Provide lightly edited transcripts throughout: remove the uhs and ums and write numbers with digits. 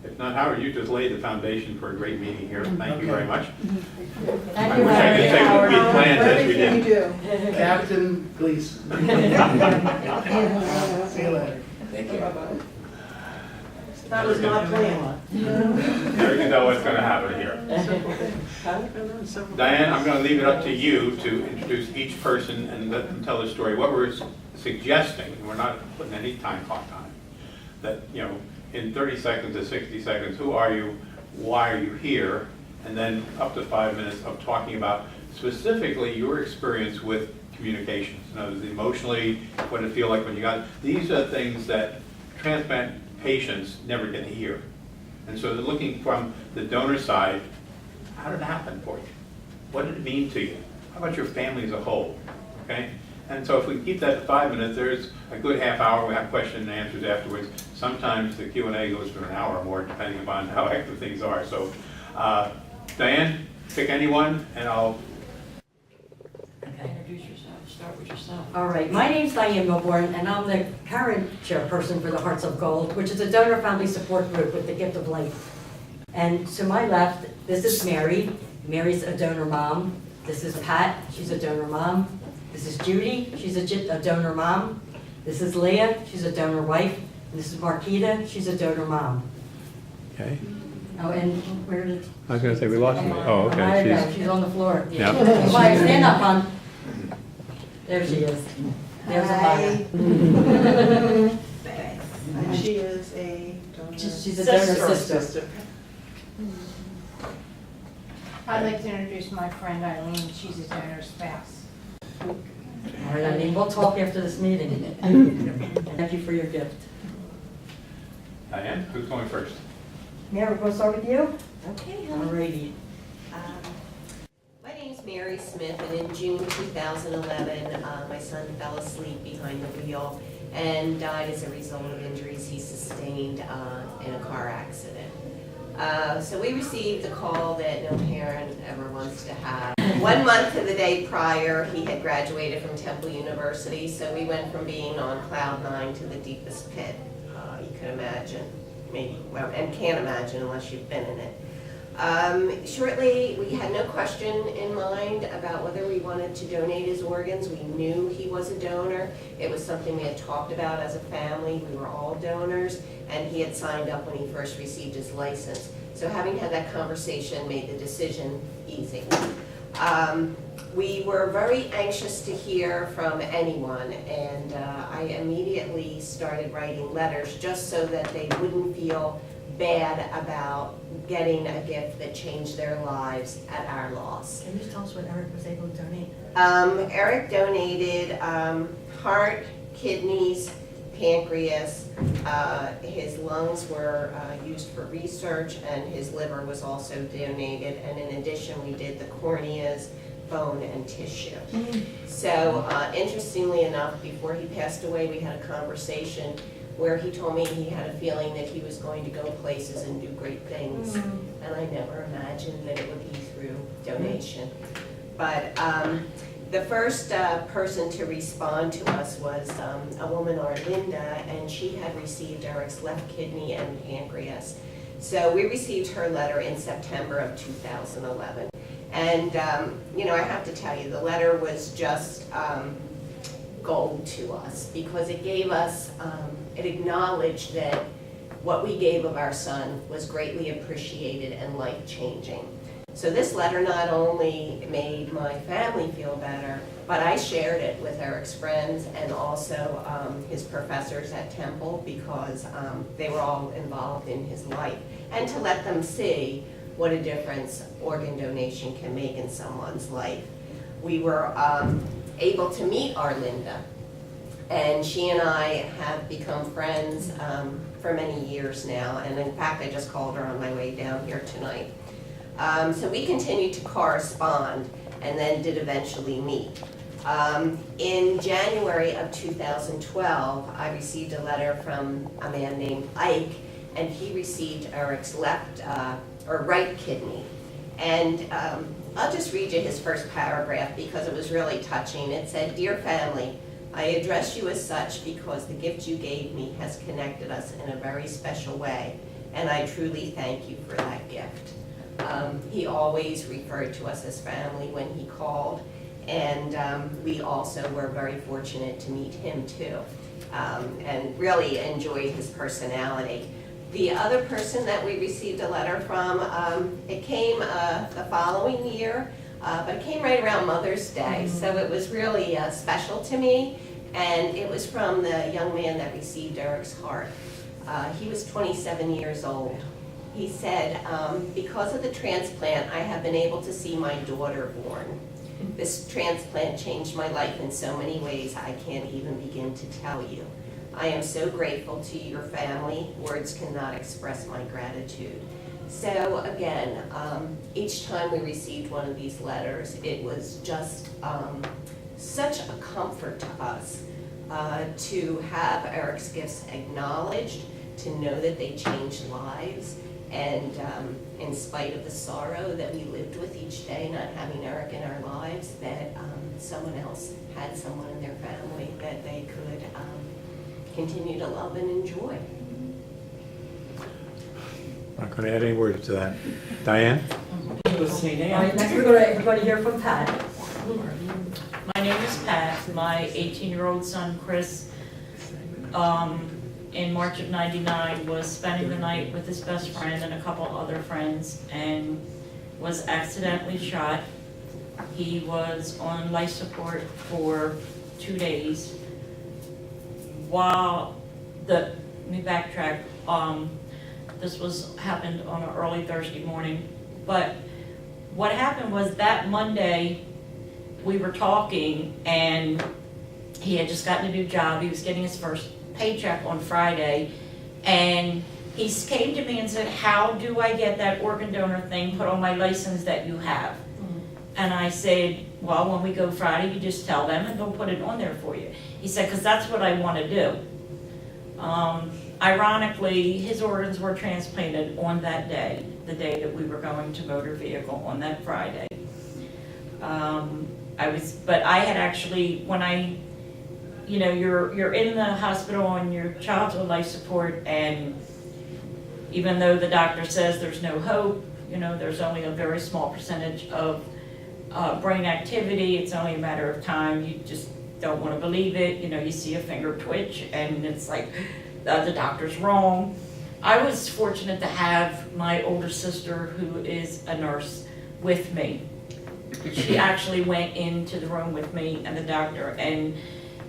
If not, Howard, you just laid the foundation for a great meeting here. Thank you very much. Thank I you, wish I could say Howard. we planned this, we Everything didn't. you do. Captain Gleason. See you later. Thank you. That was not planned. Never can tell what's going to happen here. Diane, I'm going to leave it up to you to introduce each person and let them tell their story. What we're suggesting, and we're not putting any time clock on it, that, you know, in 30 seconds to 60 seconds, who are you, why are you here, and then up to 5 minutes of talking about specifically your experience with communications. In other words, emotionally, what did it feel like when you got, these are things that transplant patients never get to hear. And so they're looking from the donor side, how did it happen for you? What did it mean to you? How about your family as a whole? Okay? And so if we keep that to 5 minutes, there's a good half hour. We have question and answers afterwards. Sometimes the Q&A goes for an hour or more, depending upon how active things are. So, Diane, pick anyone, and I'll... Okay, introduce yourself. Start with yourself. All right, my name's Diane Milborn, and I'm the current chairperson for the Hearts of Gold, which is a donor family support group with the gift of life. And to my left, this is Mary. Mary's a donor mom. This is Pat. She's a donor mom. This is Judy. She's a donor mom. This is Leah. She's a donor wife. And this is Marquita. She's a donor mom. Okay. Oh, and where did? I was going to say we lost her. Oh, There you okay. go. She's on the floor. Yeah. Maya, stand up, hon. There she is. There's a Maya. And she is a donor. She's a donor sister. I'd like to introduce my friend Eileen. She's a donor spouse. All right, I mean, we'll talk after this meeting. Thank you for your gift. Diane, who's going first? Mary, we'll start with you? Okay, All righty. my name's Mary Smith, and in June 2011, my son fell asleep behind the wheel and died as a result of injuries he sustained in a car accident. So we received the call that no parent ever wants to have. 1 month to the day prior, he had graduated from Temple University, so we went from being on cloud 9 to the deepest pit you could imagine, maybe, well, and can't imagine unless you've been in it. Shortly, we had no question in mind about whether we wanted to donate his organs. We knew he was a donor. It was something we had talked about as a family. We were all donors, and he had signed up when he first received his license. So having had that conversation made the decision easy. We were very anxious to hear from anyone, and I immediately started writing letters just so that they wouldn't feel bad about getting a gift that changed their lives at our loss. Can you just tell us what Eric was able to donate? Eric donated heart, kidneys, pancreas. His lungs were used for research, and his liver was also donated. And in addition, we did the corneas, bone, and tissue. So interestingly enough, before he passed away, we had a conversation where he told me he had a feeling that he was going to go places and do great things. And I never imagined that it would be through donation. But the first person to respond to us was a woman, Arlinda, and she had received Eric's left kidney and pancreas. So we received her letter in September of 2011. And, you know, I have to tell you, the letter was just gold to us, because it gave us, it acknowledged that what we gave of our son was greatly appreciated and life-changing. So this letter not only made my family feel better, but I shared it with Eric's friends and also his professors at Temple, because they were all involved in his life, and to let them see what a difference organ donation can make in someone's life. We were able to meet Arlinda, and she and I have become friends for many years now, and in fact I just called her on my way down here tonight. So we continued to correspond and then did eventually meet. In January of 2012, I received a letter from a man named Ike, and he received Eric's left or right kidney. And I'll just read you his first paragraph because it was really touching. It said, "Dear family, I address you as such because the gift you gave me has connected us in a very special way, and I truly thank you for that gift. He always referred to us as family when he called, and we also were very fortunate to meet him too, and really enjoyed his personality. The other person that we received a letter from, it came the following year, but it came right around Mother's Day, so it was really special to me, and it was from the young man that received Eric's heart. He was 27 years old. He said, because of the transplant, I have been able to see my daughter born. This transplant changed my life in so many ways I can't even begin to tell you. I am so grateful to your family. Words cannot express my gratitude. So again, each time we received one of these letters, it was just such a comfort to us to have Eric's gifts acknowledged, to know that they changed lives, and in spite of the sorrow that we lived with each day, not having Eric in our lives, that someone else had someone in their family that they could continue to love and enjoy. Not going to add any words to that. Diane? All right, next we're going to hear from Pat. My name is Pat. My 18-year-old son, Chris, in March of '99, was spending the night with his best friend and a couple other friends and was accidentally shot. He was on life support for 2 days. Let me backtrack. This happened on an early Thursday morning, but what happened was that Monday we were talking, and he had just gotten a new job. He was getting his first paycheck on Friday, and he came to me and said, how do I get that organ donor thing put on my license that you have? And I said, well, when we go Friday, you just tell them and they'll put it on there for you. He said, because that's what I want to do. Ironically, his organs were transplanted on that day, the day that we were going to motor vehicle on that Friday. But I had actually, when you're in the hospital and your child's on life support, and even though the doctor says there's no hope, there's only a very small percentage of brain activity, it's only a matter of time, you just don't want to believe it, you see a finger twitch and it's like, the doctor's wrong. I was fortunate to have my older sister, who is a nurse, with me. She actually went into the room with me and the doctor, and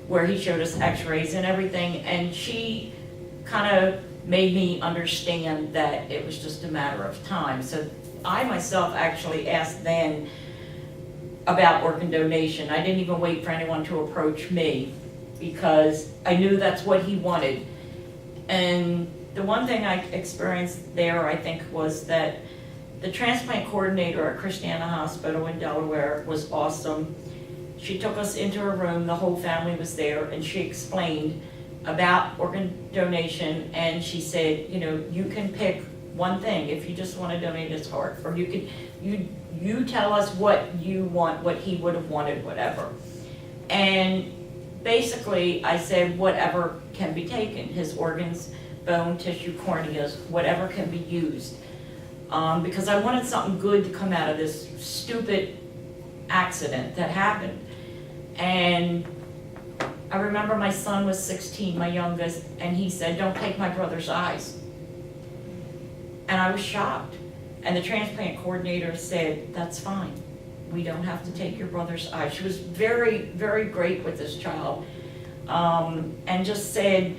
where he showed us x-rays and everything, and she kind of made me understand that it was just a matter of time. So I myself actually asked then about organ donation. I didn't even wait for anyone to approach me because I knew that's what he wanted. And the one thing I experienced there, I think, was that the transplant coordinator at Christiana Hospital in Delaware was awesome. She took us into her room, the whole family was there, and she explained about organ donation, and she said, you can pick one thing if you just want to donate his heart, or you tell us what you want, what he would have wanted, whatever. And basically, I said whatever can be taken, his organs, bone, tissue, corneas, whatever can be used. Because I wanted something good to come out of this stupid accident that happened. And I remember my son was 16, my youngest, and he said, don't take my brother's eyes. And I was shocked. And the transplant coordinator said, that's fine. We don't have to take your brother's eyes. She was very, very great with this child. And just said,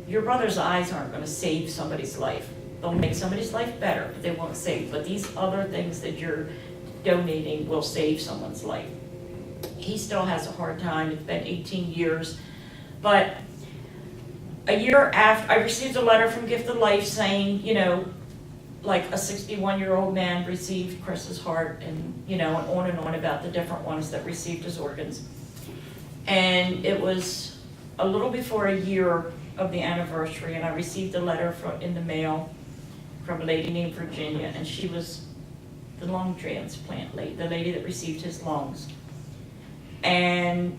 your brother's eyes aren't going to save somebody's life. They'll make somebody's life better, but they won't save. But these other things that you're donating will save someone's life. He still has a hard time. It's been 18 years. But a year after, I received a letter from Gift of Life saying, like a 61-year-old man received Chris's heart, and on about the different ones that received his organs. And it was a little before a year of the anniversary, and I received a letter in the mail from a lady named Virginia, and she was the lung transplant lady, the lady that received his lungs. And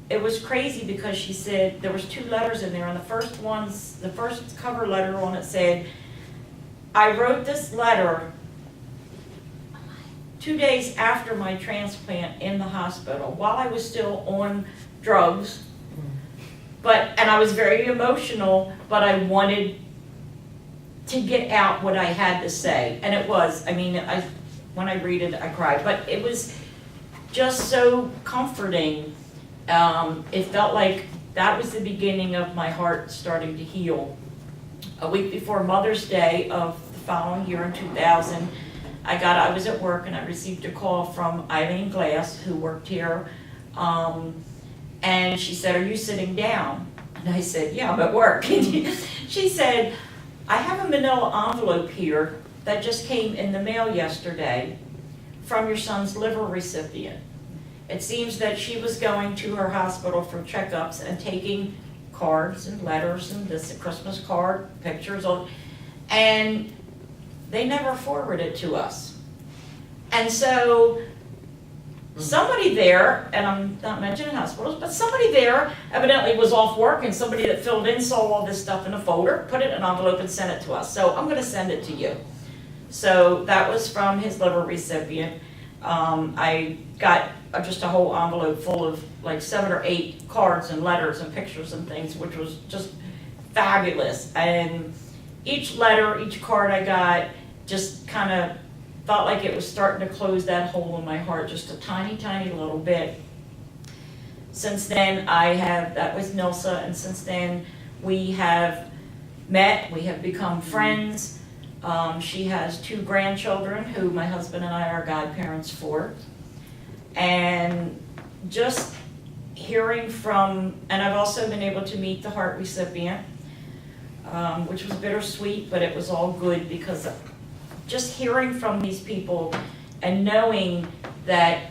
it was crazy because she said there was 2 letters in there, and the first cover letter on it said, I wrote this letter 2 days after my transplant in the hospital, while I was still on drugs. And I was very emotional, but I wanted to get out what I had to say. And it was, when I read it, I cried, but it was just so comforting. It felt like that was the beginning of my heart starting to heal. A week before Mother's Day of the following year in 2000, I was at work and I received a call from Eileen Glass, who worked here, and she said, "Are you sitting down?" And I said, "Yeah, I'm at work." She said, "I have a manila envelope here that just came in the mail yesterday from your son's liver recipient. It seems that she was going to her hospital for checkups and taking cards and letters and this Christmas card, pictures of, and they never forwarded it to us." And so somebody there, and I'm not mentioning hospitals, but somebody there evidently was off work, and somebody that filled in saw all this stuff in a folder, put it in an envelope and sent it to us. So I'm going to send it to you. So that was from his liver recipient. I got just a whole envelope full of like 7 or 8 cards and letters and pictures and things, which was just fabulous. And each letter, each card I got just kind of felt like it was starting to close that hole in my heart just a tiny, tiny little bit. Since then, that was Nilsa, and since then we have met, we have become friends. She has 2 grandchildren who my husband and I are godparents for. And just hearing from, and I've also been able to meet the heart recipient, which was bittersweet, but it was all good because just hearing from these people and knowing that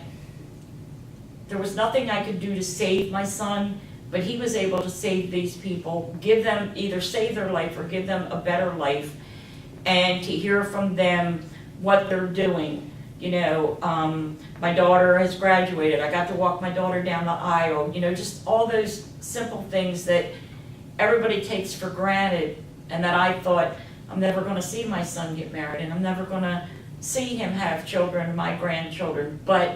there was nothing I could do to save my son, but he was able to save these people, give them, either save their life or give them a better life, and to hear from them what they're doing. My daughter has graduated. I got to walk my daughter down the aisle, just all those simple things that everybody takes for granted, and that I thought, I'm never going to see my son get married, and I'm never going to see him have children, my grandchildren. But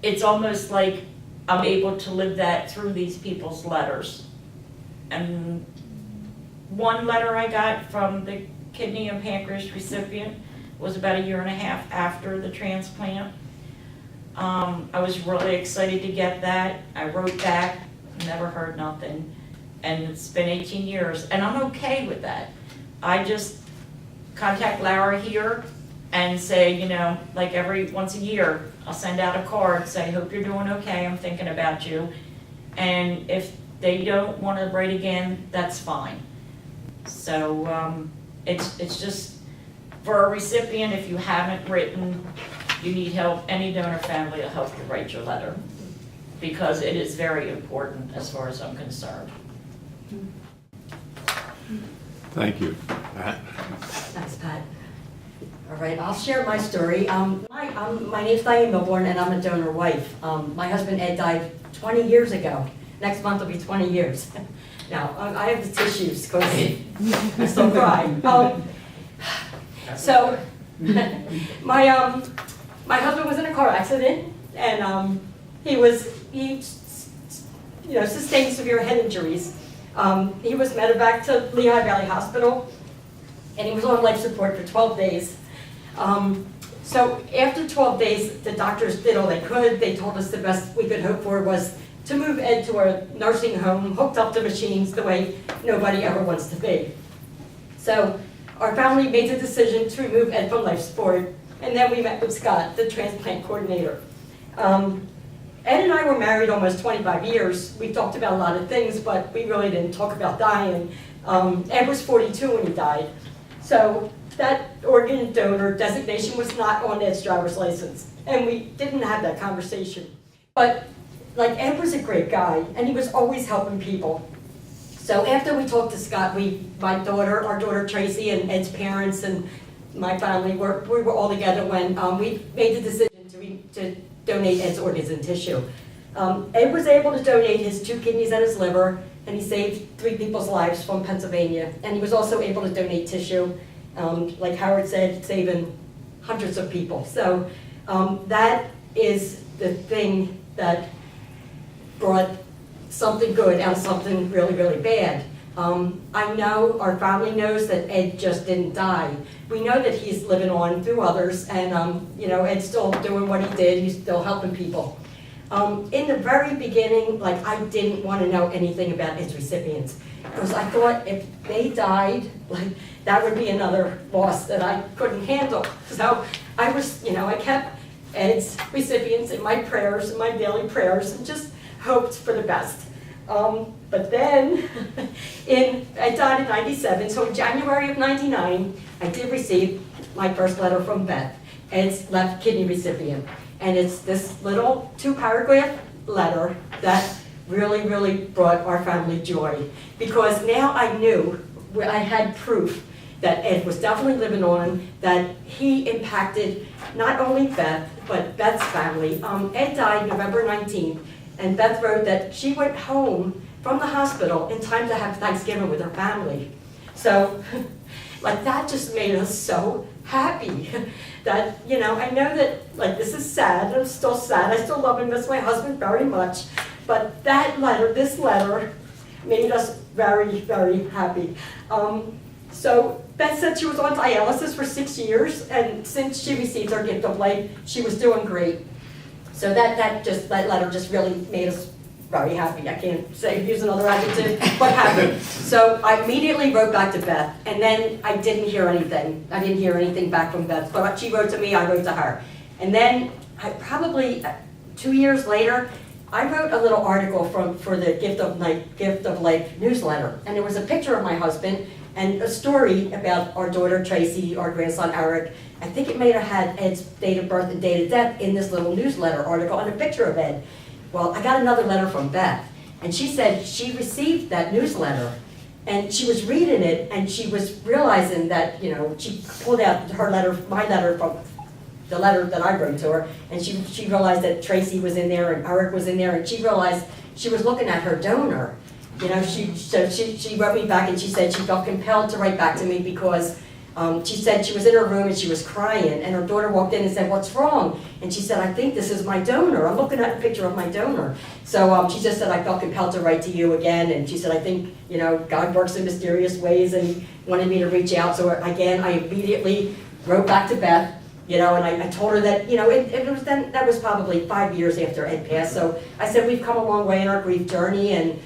it's almost like I'm able to live that through these people's letters. And one letter I got from the kidney and pancreas recipient was about 1.5 years after the transplant. I was really excited to get that. I wrote back, never heard nothing. And it's been 18 years, and I'm okay with that. I just contact Laura here and say, like every once a year, I'll send out a card, say, hope you're doing okay, I'm thinking about you. And if they don't want to write again, that's fine. So it's just, for a recipient, if you haven't written, you need help, any donor family will help you write your letter, because it is very important as far as I'm concerned. Thank you. Pat? Thanks, Pat. All right, I'll share my story. My name's Diane Milborn, and I'm a donor wife. My husband Ed died 20 years ago. Next month will be 20 years. Now, I have the tissues because I still cry. So, my husband was in a car accident, and he sustained severe head injuries. He was medevac to Lehigh Valley Hospital, and he was on life support for 12 days. So after 12 days, the doctors did all they could. They told us the best we could hope for was to move Ed to a nursing home, hooked up to machines the way nobody ever wants to be. So our family made the decision to remove Ed from life support, and then we met with Scott, the transplant coordinator. Ed and I were married almost 25 years. We talked about a lot of things, but we really didn't talk about dying. Ed was 42 when he died. So that organ donor designation was not on Ed's driver's license, and we didn't have that conversation. But Ed was a great guy, and he was always helping people. So after we talked to Scott, our daughter Tracy, and Ed's parents, and my family, we were all together when we made the decision to donate Ed's organs and tissue. Ed was able to donate his 2 kidneys and his liver, and he saved 3 people's lives from Pennsylvania. And he was also able to donate tissue, Like Howard said, saving hundreds of people. So that is the thing that brought something good out of something really, really bad. I know, our family knows that Ed just didn't die. We know that he's living on through others, and Ed's still doing what he did, he's still helping people. In the very beginning, like, I didn't want to know anything about Ed's recipients, because I thought if they died, like, that would be another loss that I couldn't handle. So I was, I kept Ed's recipients in my prayers, in my daily prayers, and just hoped for the best. But then, I died in 97, so in January of 99, I did receive my first letter from Beth, Ed's left kidney recipient. And it's this little 2-paragraph letter that really, really brought our family joy. Because now I knew, I had proof that Ed was definitely living on, that he impacted not only Beth, but Beth's family. Ed died November 19th, and Beth wrote that she went home from the hospital in time to have Thanksgiving with her family. So, like, that just made us so happy that, I know that, like, this is sad, I'm still sad, I still love and miss my husband very much, but that letter, this letter, made us very, very happy. So Beth said she was on dialysis for 6 years, and since she received her gift of life, she was doing great. So that letter just really made us very happy. I can't use another adjective, but happy. So I immediately wrote back to Beth, and then I didn't hear anything. I didn't hear anything back from Beth, but she wrote to me, I wrote to her. And then probably 2 years later, I wrote a little article for the Gift of Life newsletter, and it was a picture of my husband and a story about our daughter Tracy, our grandson Eric. I think it may have had Ed's date of birth and date of death in this little newsletter article and a picture of Ed. Well, I got another letter from Beth, and she said she received that newsletter, and she was reading it, and she was realizing that, she pulled out her letter, my letter from the letter that I wrote to her, and she realized that Tracy was in there and Eric was in there, and she realized she was looking at her donor. She wrote me back, and she said she felt compelled to write back to me because she said she was in her room and she was crying, and her daughter walked in and said, "What's wrong?" And she said, "I think this is my donor. I'm looking at a picture of my donor." So she just said, "I felt compelled to write to you again," and she said, "I think, God works in mysterious ways and wanted me to reach out." So again, I immediately wrote back to Beth, and I told her that, that was probably 5 years after Ed passed. So I said, "We've come a long way in our grief journey, and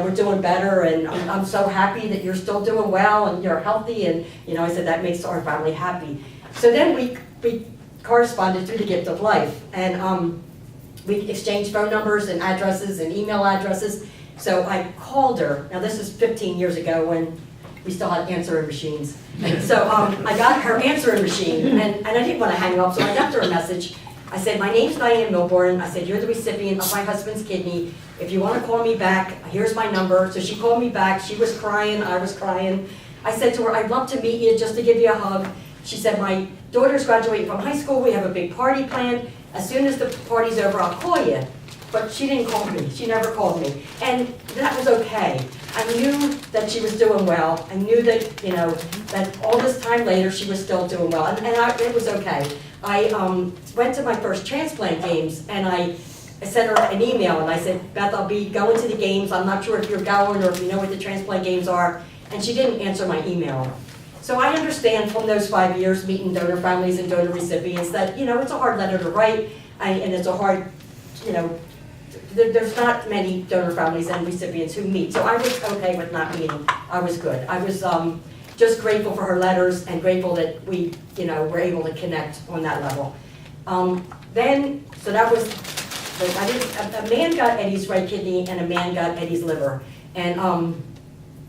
we're doing better, and I'm so happy that you're still doing well and you're healthy," and I said that makes our family happy. So then we corresponded through the Gift of Life, and we exchanged phone numbers and addresses and email addresses. So I called her. Now this is 15 years ago when we still had answering machines. So I got her answering machine, and I didn't want to hang up, so I left her a message. I said, "My name's Diane Milborn." I said, "You're the recipient of my husband's kidney. If you want to call me back, here's my number." So she called me back. She was crying. I was crying. I said to her, "I'd love to meet you just to give you a hug." She said, "My daughter's graduating from high school. We have a big party planned. As soon as the party's over, I'll call you." But she didn't call me. She never called me. And that was okay. I knew that she was doing well. I knew that, that all this time later, she was still doing well. And it was okay. I went to my first transplant games, and I sent her an email, and I said, "Beth, I'll be going to the games. I'm not sure if you're going or if you know what the transplant games are." And she didn't answer my email. So I understand from those 5 years meeting donor families and donor recipients that, it's a hard letter to write, and it's a hard, there's not many donor families and recipients who meet. So I was okay with not meeting. I was good. I was just grateful for her letters and grateful that we, were able to connect on that level. So that was, a man got Eddie's right kidney and a man got Eddie's liver. And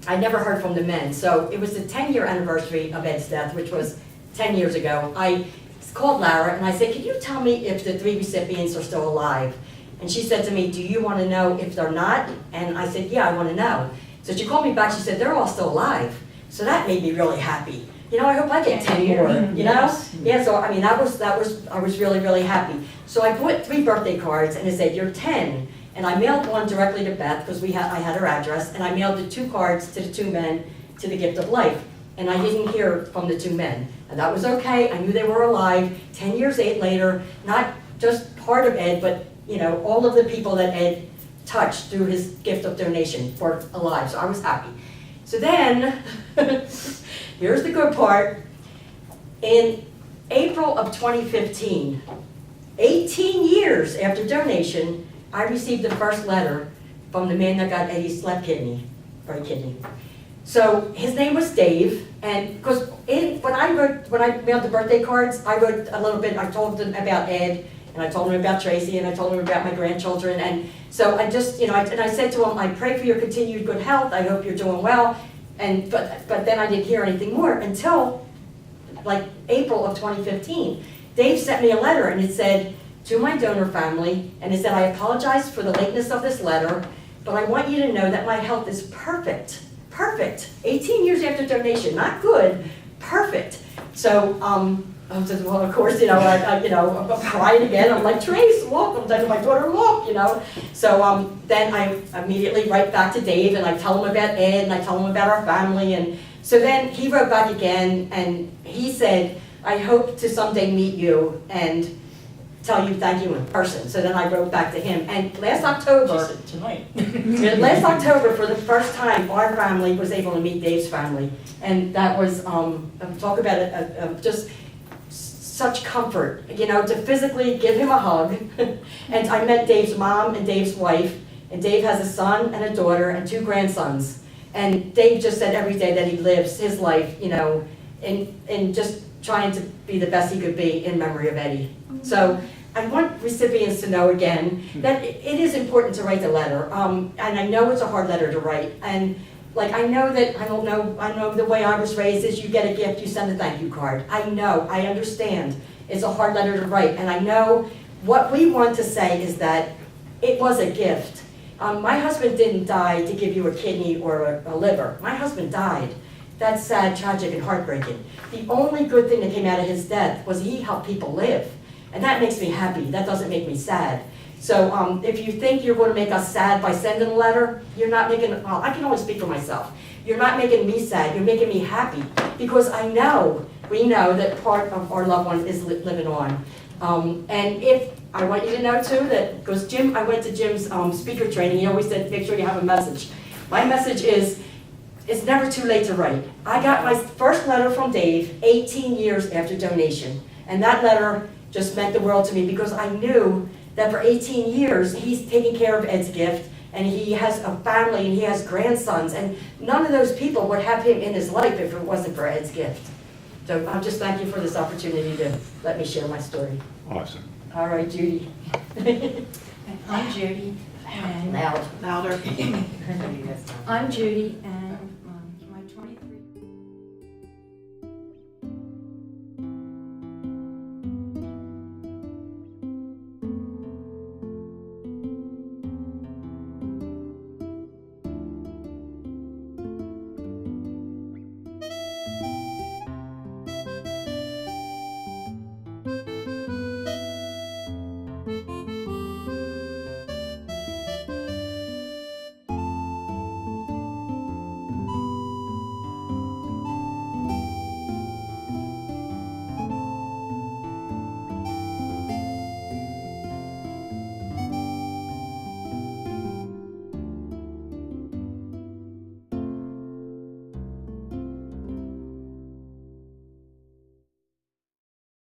I never heard from the men. So it was the 10-year anniversary of Ed's death, which was 10 years ago. I called Lara and I said, "Can you tell me if the 3 recipients are still alive?" And she said to me, "Do you want to know if they're not?" And I said, "Yeah, I want to know." So she called me back. She said, "They're all still alive." So that made me really happy. I hope I get 10 more, Yes. Yeah, so I mean, I was really, really happy. So I bought 3 birthday cards, and it said, "You're 10. And I mailed one directly to Beth because I had her address, and I mailed the 2 cards to the 2 men to the Gift of Life. and I didn't hear from the two men. And that was okay, I knew they were alive. 10 years later, not just part of Ed, but all of the people that Ed touched through his gift of donation were alive, so I was happy. So then, here's the good part. In April of 2015, 18 years after donation, I received the first letter from the man that got Eddie's left kidney, right kidney. So his name was Dave, and because when I mailed the birthday cards, I wrote a little bit, I told them about Ed, and I told him about Tracy, and I told him about my grandchildren, and so I just, and I said to him, I pray for your continued good health, I hope you're doing well, but then I didn't hear anything more until like April of 2015. Dave sent me a letter, and it said, to my donor family, and it said, I apologize for the lateness of this letter, but I want you to know that my health is perfect. Perfect. 18 years after donation, not good, perfect. So, I said, well, of course, I'm crying again. I'm like, Trace, look, I'm telling my daughter, look, So then I immediately write back to Dave, and I tell him about Ed, and I tell him about our family, and so then he wrote back again, and he said, I hope to someday meet you and tell you thank you in person. So then I wrote back to him, and last October, Tonight. last October, for the first time, our family was able to meet Dave's family, and that was, talk about just such comfort, to physically give him a hug. And I met Dave's mom and Dave's wife, and Dave has a son and a daughter and 2 grandsons. And Dave just said every day that he lives his life, in just trying to be the best he could be in memory of Eddie. So I want recipients to know again that it is important to write the letter. And I know it's a hard letter to write. And I know that, I know the way I was raised is you get a gift, you send a thank you card. I know, I understand. It's a hard letter to write. And I know what we want to say is that it was a gift. My husband didn't die to give you a kidney or a liver. My husband died. That's sad, tragic, and heartbreaking. The only good thing that came out of his death was he helped people live. And that makes me happy. That doesn't make me sad. So if you think you're going to make us sad by sending a letter, you're not making, well, I can only speak for myself. You're not making me sad, you're making me happy. Because we know that part of our loved one is living on. And if, I want you to know too, that, because I went to Jim's speaker training, he always said, make sure you have a message. My message is, it's never too late to write. I got my first letter from Dave 18 years after donation. And that letter just meant the world to me because I knew that for 18 years, he's taking care of Ed's gift, and he has a family, and he has grandsons, and none of those people would have him in his life if it wasn't for Ed's gift. So I'm just thank you for this opportunity to let me share my story. Awesome. All right, Judy. I'm Judy, and Loud. Louder. I'm Judy, and